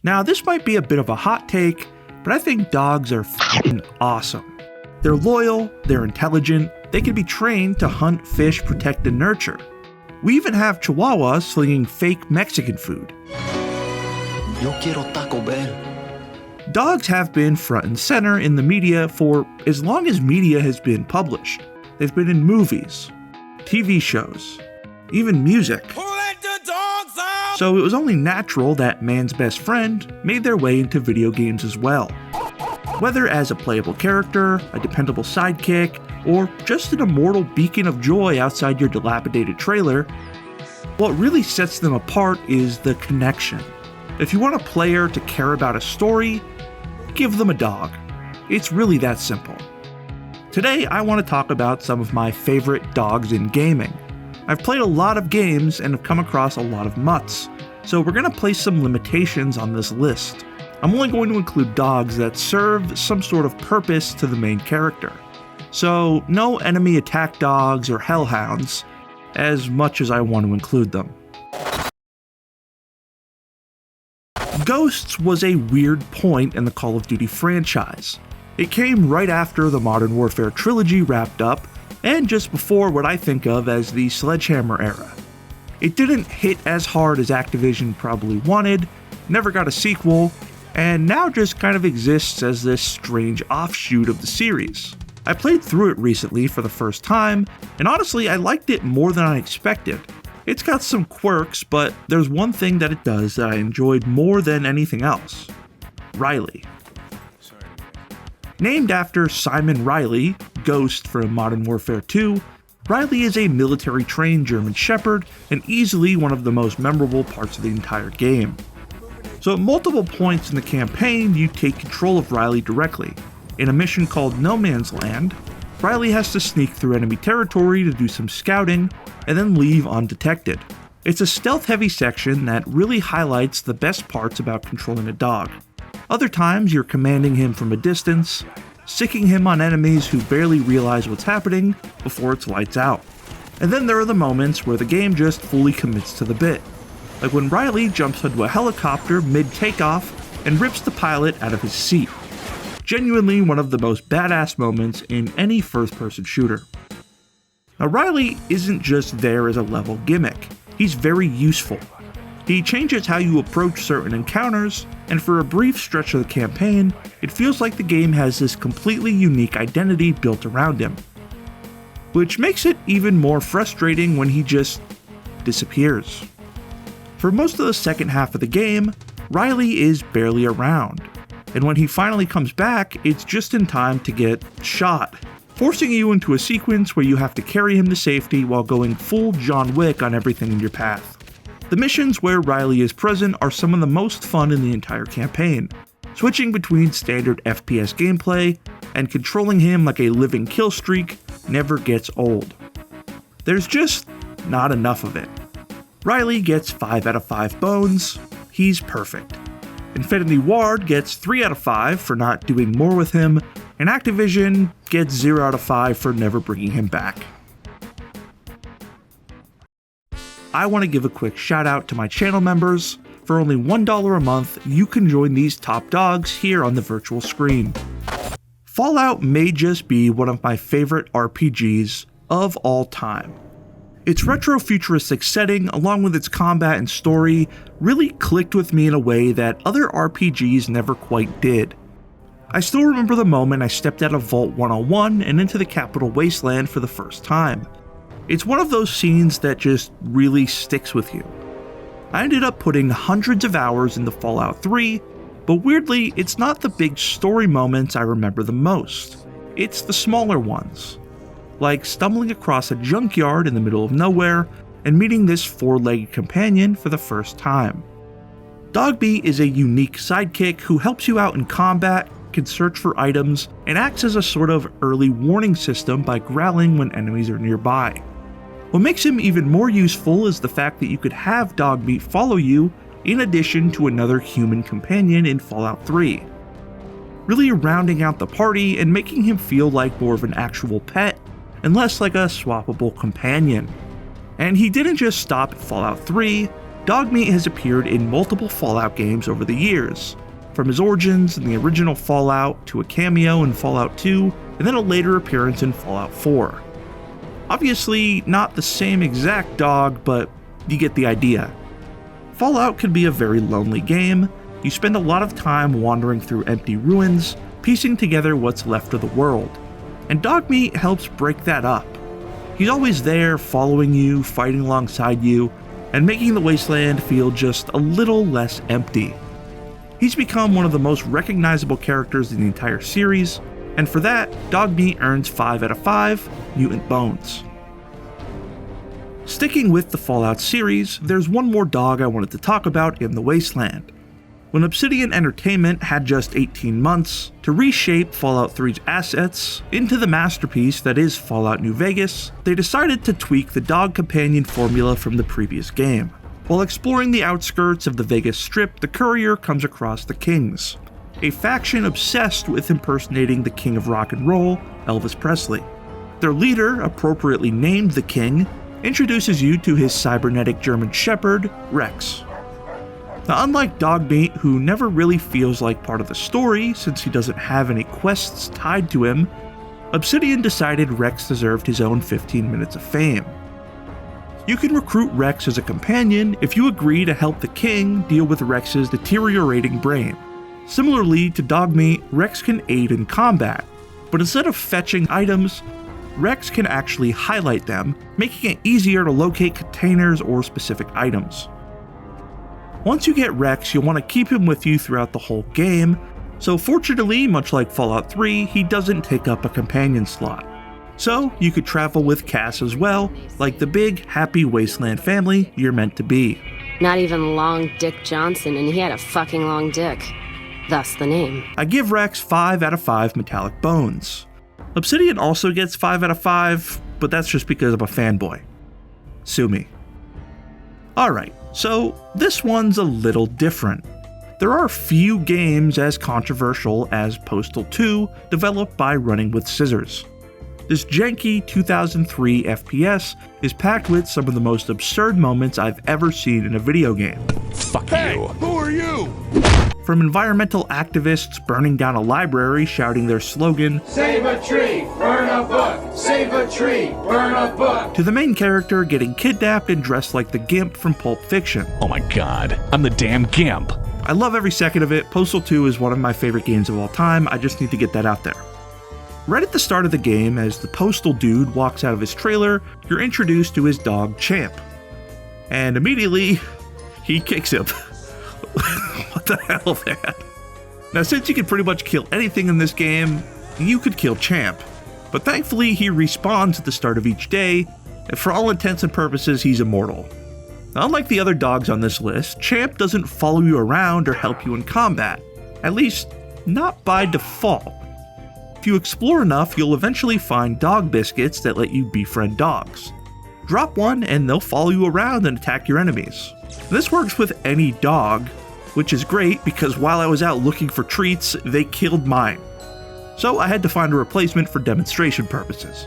Now, this might be a bit of a hot take, but I think dogs are f***ing awesome. They're loyal, they're intelligent, they can be trained to hunt, fish, protect, and nurture. We even have Chihuahuas slinging fake Mexican food. Yo quiero Taco Bell. Dogs have been front and center in the media for as long as media has been published. They've been in movies, TV shows, even music. So it was only natural that man's best friend made their way into video games as well. Whether as a playable character, a dependable sidekick, or just an immortal beacon of joy outside your dilapidated trailer, what really sets them apart is the connection. If you want a player to care about a story, give them a dog. It's really that simple. Today, I want to talk about some of my favorite dogs in gaming. I've played a lot of games and have come across a lot of mutts, so we're going to place some limitations on this list. I'm only going to include dogs that serve some sort of purpose to the main character. So, no enemy attack dogs or hellhounds, as much as I want to include them. Ghosts was a weird point in the Call of Duty franchise. It came right after the Modern Warfare trilogy wrapped up, and just before what I think of as the Sledgehammer era. It didn't hit as hard as Activision probably wanted, never got a sequel, and now just kind of exists as this strange offshoot of the series. I played through it recently for the first time, and honestly I liked it more than I expected. It's got some quirks, but there's one thing that it does that I enjoyed more than anything else. Riley. Named after Simon Riley, Ghost from Modern Warfare 2, Riley is a military-trained German Shepherd and easily one of the most memorable parts of the entire game. So at multiple points in the campaign, you take control of Riley directly. In a mission called No Man's Land, Riley has to sneak through enemy territory to do some scouting, and then leave undetected. It's a stealth-heavy section that really highlights the best parts about controlling a dog. Other times, you're commanding him from a distance, sicking him on enemies who barely realize what's happening before it's lights out. And then there are the moments where the game just fully commits to the bit. Like when Riley jumps into a helicopter mid-takeoff and rips the pilot out of his seat. Genuinely one of the most badass moments in any first-person shooter. Now Riley isn't just there as a level gimmick, he's very useful. He changes how you approach certain encounters, and for a brief stretch of the campaign, it feels like the game has this completely unique identity built around him. Which makes it even more frustrating when he just disappears. For most of the second half of the game, Riley is barely around, and when he finally comes back, it's just in time to get shot, forcing you into a sequence where you have to carry him to safety while going full John Wick on everything in your path. The missions where Riley is present are some of the most fun in the entire campaign, switching between standard FPS gameplay and controlling him like a living kill streak never gets old. There's just not enough of it. Riley gets 5 out of 5 bones, he's perfect. Infinity Ward gets 3 out of 5 for not doing more with him, and Activision gets 0 out of 5 for never bringing him back. I want to give a quick shout out to my channel members. For only $1 a month, you can join these top dogs here on the virtual screen. Fallout may just be one of my favorite RPGs of all time. Its retro-futuristic setting, along with its combat and story, really clicked with me in a way that other RPGs never quite did. I still remember the moment I stepped out of Vault 101 and into the Capital Wasteland for the first time. It's one of those scenes that just really sticks with you. I ended up putting hundreds of hours into Fallout 3, but weirdly, it's not the big story moments I remember the most. It's the smaller ones. Like stumbling across a junkyard in the middle of nowhere and meeting this 4-legged companion for the first time. Dogmeat is a unique sidekick who helps you out in combat, can search for items, and acts as a sort of early warning system by growling when enemies are nearby. What makes him even more useful is the fact that you could have Dogmeat follow you in addition to another human companion in Fallout 3. Really rounding out the party and making him feel like more of an actual pet and less like a swappable companion. And he didn't just stop at Fallout 3, Dogmeat has appeared in multiple Fallout games over the years, from his origins in the original Fallout to a cameo in Fallout 2, and then a later appearance in Fallout 4. Obviously, not the same exact dog, but you get the idea. Fallout can be a very lonely game. You spend a lot of time wandering through empty ruins, piecing together what's left of the world, and Dogmeat helps break that up. He's always there, following you, fighting alongside you, and making the wasteland feel just a little less empty. He's become one of the most recognizable characters in the entire series, and for that, Dogmeat earns 5 out of 5 mutant bones. Sticking with the Fallout series, there's one more dog I wanted to talk about in the wasteland. When Obsidian Entertainment had just 18 months to reshape Fallout 3's assets into the masterpiece that is Fallout New Vegas, they decided to tweak the dog companion formula from the previous game. While exploring the outskirts of the Vegas Strip, the courier comes across the Kings, a faction obsessed with impersonating the King of Rock and Roll, Elvis Presley. Their leader, appropriately named the King, introduces you to his cybernetic German Shepherd, Rex. Now, unlike Dogmeat, who never really feels like part of the story since he doesn't have any quests tied to him, Obsidian decided Rex deserved his own 15 minutes of fame. You can recruit Rex as a companion if you agree to help the King deal with Rex's deteriorating brain. Similarly to Dogmeat, Rex can aid in combat, but instead of fetching items, Rex can actually highlight them, making it easier to locate containers or specific items. Once you get Rex, you'll want to keep him with you throughout the whole game, so fortunately, much like Fallout 3, he doesn't take up a companion slot. So you could travel with Cass as well, like the big, happy wasteland family you're meant to be. Not even Long Dick Johnson, and he had a fucking long dick. Thus the name. I give Rex 5 out of 5 metallic bones. Obsidian also gets 5 out of 5, but that's just because I'm a fanboy. Sue me. Alright, so this one's a little different. There are few games as controversial as Postal 2, developed by Running with Scissors. This janky 2003 FPS is packed with some of the most absurd moments I've ever seen in a video game. Fuck you. Who are you? From environmental activists burning down a library shouting their slogan, Save a tree, burn a book. Save a tree, burn a book. to the main character getting kidnapped and dressed like the Gimp from Pulp Fiction. Oh my god, I'm the damn Gimp. I love every second of it. Postal 2 is one of my favorite games of all time. I just need to get that out there. Right at the start of the game, as the Postal dude walks out of his trailer, you're introduced to his dog, Champ. And immediately, he kicks him. What the hell, man? Now, since you can pretty much kill anything in this game, you could kill Champ. But thankfully, he respawns at the start of each day, and for all intents and purposes, he's immortal. Now, unlike the other dogs on this list, Champ doesn't follow you around or help you in combat. At least, not by default. If you explore enough, you'll eventually find dog biscuits that let you befriend dogs. Drop one and they'll follow you around and attack your enemies. This works with any dog, which is great because while I was out looking for treats, they killed mine. So I had to find a replacement for demonstration purposes.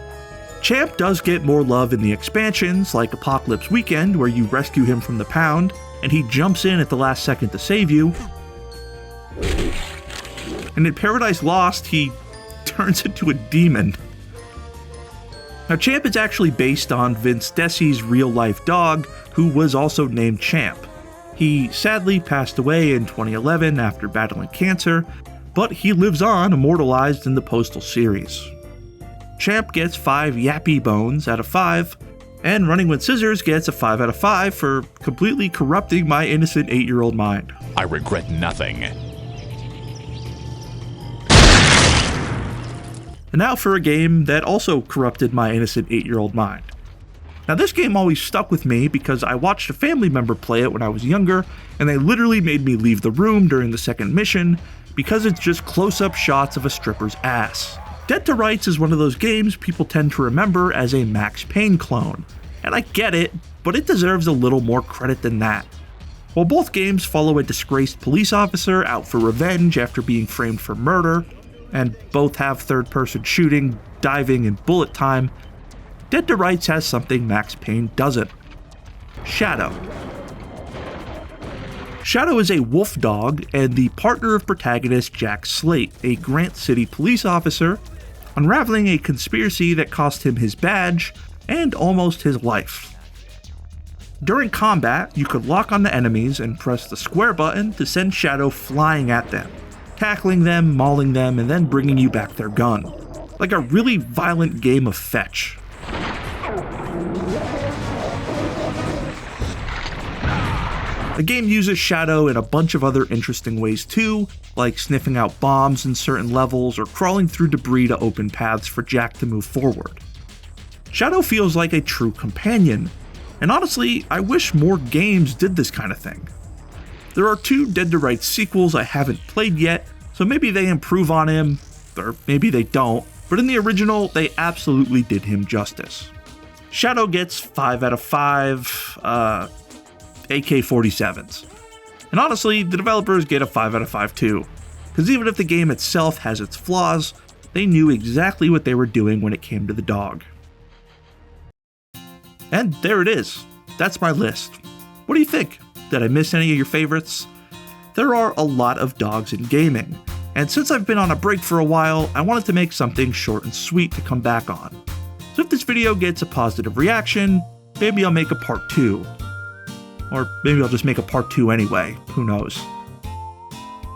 Champ does get more love in the expansions, like Apocalypse Weekend, where you rescue him from the pound, and he jumps in at the last second to save you. And in Paradise Lost, he turns into a demon. Now, Champ is actually based on Vince Desi's real-life dog, who was also named Champ. He sadly passed away in 2011 after battling cancer, but he lives on, immortalized in the Postal series. Champ gets 5 yappy bones out of 5, and Running with Scissors gets a 5 out of 5 for completely corrupting my innocent 8-year-old mind. I regret nothing. And now for a game that also corrupted my innocent 8-year-old mind. Now, this game always stuck with me because I watched a family member play it when I was younger, and they literally made me leave the room during the second mission because it's just close-up shots of a stripper's ass. Dead to Rights is one of those games people tend to remember as a Max Payne clone, and I get it, but it deserves a little more credit than that. While both games follow a disgraced police officer out for revenge after being framed for murder, and both have third-person shooting, diving, and bullet time, Dead to Rights has something Max Payne doesn't. Shadow. Shadow is a wolf dog and the partner of protagonist Jack Slate, a Grant City police officer, unraveling a conspiracy that cost him his badge and almost his life. During combat, you could lock on the enemies and press the square button to send Shadow flying at them, tackling them, mauling them, and then bringing you back their gun. Like a really violent game of fetch. The game uses Shadow in a bunch of other interesting ways too, like sniffing out bombs in certain levels or crawling through debris to open paths for Jack to move forward. Shadow feels like a true companion, and honestly, I wish more games did this kind of thing. There are 2 Dead to Rights sequels I haven't played yet, so maybe they improve on him, or maybe they don't, but in the original, they absolutely did him justice. Shadow gets 5 out of 5, AK-47s. And honestly, the developers get a 5 out of 5 too, because even if the game itself has its flaws, they knew exactly what they were doing when it came to the dog. And there it is. That's my list. What do you think? Did I miss any of your favorites? There are a lot of dogs in gaming, and since I've been on a break for a while, I wanted to make something short and sweet to come back on. So if this video gets a positive reaction, maybe I'll make a part 2. Or maybe I'll just make a part 2 anyway, who knows.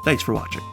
Thanks for watching.